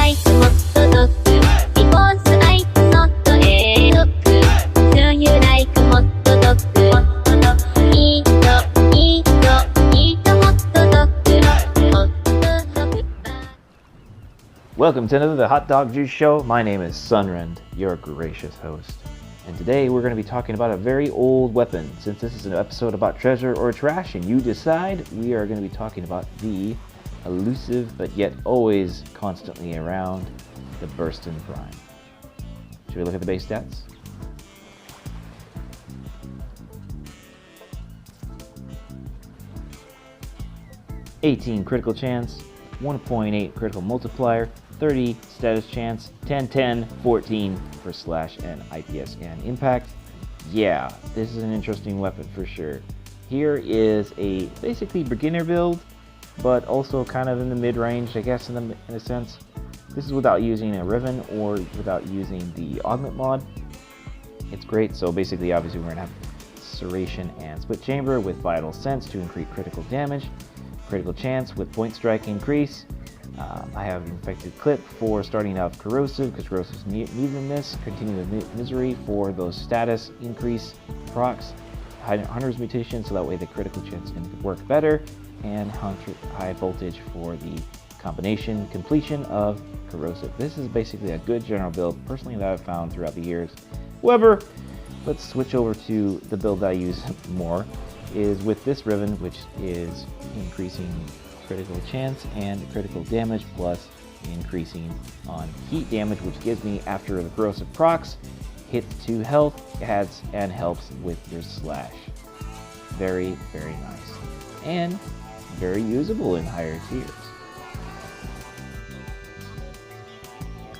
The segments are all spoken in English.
like motto dog? Because I'm not a dog. Do you like motto dog? Eat, eat, eat motto dog. Hot dog. Welcome to another Hot Dog Juice Show. My name is Sunrend, your gracious host. And today we're going to be talking about a very old weapon. Since this is an episode about treasure or trash and you decide, we are going to be talking about the elusive but yet always constantly around, the Burston Prime. Should we look at the base stats? "18 critical chance, 1.8 critical multiplier, 30 status chance, 10, 10, 14 for slash and IPS and impact." Yeah, this is an interesting weapon for sure. Here is a basically beginner build, but also kind of in the mid-range, I guess, in a sense. This is without using a Riven or without using the Augment mod. It's great. So basically, obviously, we're going to have Serration and Split Chamber with Vital Sense to increase critical damage, critical chance with Point Strike increase. I have Infected Clip for starting out Corrosive, because Corrosive's needing this. Continuous Misery for those status increase procs. Hunter's Mutation, so that way the critical chance can work better. And High Voltage for the combination completion of Corrosive. This is basically a good general build, personally, that I've found throughout the years. However, let's switch over to the build that I use more, is with this Riven, which is increasing critical chance and critical damage, plus increasing on heat damage, which gives me, after the corrosive procs, hits to health, adds and helps with your slash. Very, very nice. And very usable in higher tiers.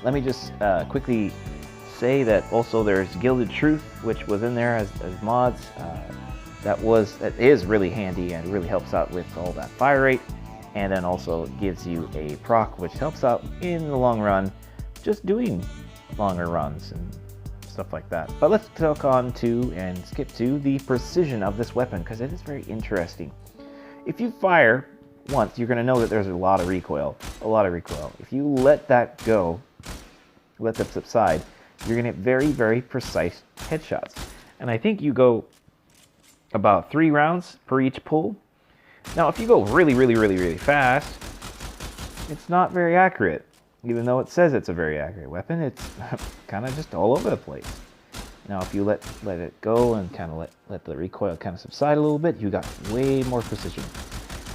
Let me just quickly say that also there's Gilded Truth, which was in there as mods. That is really handy and really helps out with all that fire rate. And then also gives you a proc, which helps out in the long run, just doing longer runs and stuff like that. But let's talk on to and skip to the precision of this weapon, because it is very interesting. If you fire once, you're going to know that there's a lot of recoil. If you let that go, let that subside, you're going to get very, very precise headshots. And I think you go about 3 rounds per each pull. Now, if you go really, really, really, really fast, it's not very accurate. Even though it says it's a very accurate weapon, it's kind of just all over the place. Now, if you let it go and kind of let the recoil kind of subside a little bit, you got way more precision.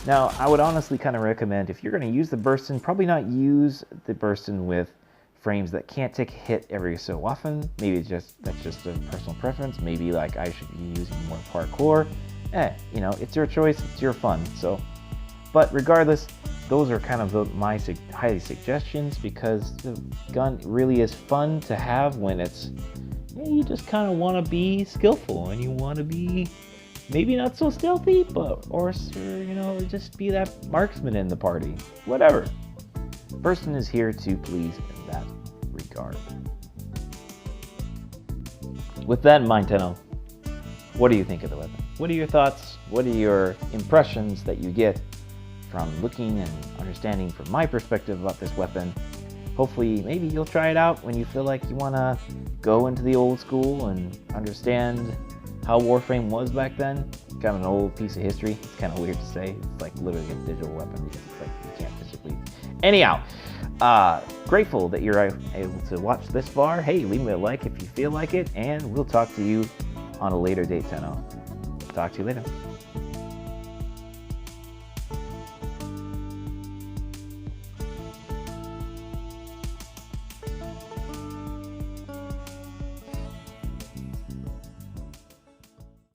Now, I would honestly kind of recommend, if you're going to use the Burston, probably not use the Burston with frames that can't take a hit every so often. Maybe that's just a personal preference. Maybe like I should be using more parkour. It's your choice, it's your fun. So, but regardless, those are kind of my highly suggestions, because the gun really is fun to have when it's, you just kind of want to be skillful and you want to be maybe not so stealthy, or just be that marksman in the party. Whatever. Burston is here to please in that regard. With that in mind, Tenno, what do you think of the weapon? What are your thoughts? What are your impressions that you get from looking and understanding from my perspective about this weapon? Hopefully, maybe you'll try it out when you feel like you want to go into the old school and understand how Warframe was back then. Kind of an old piece of history. It's kind of weird to say. It's like literally a digital weapon, because it's like you can't physically. Anyhow, grateful that you're able to watch this far. Hey, leave me a like if you feel like it, and we'll talk to you on a later date, Tenno. Talk to you later.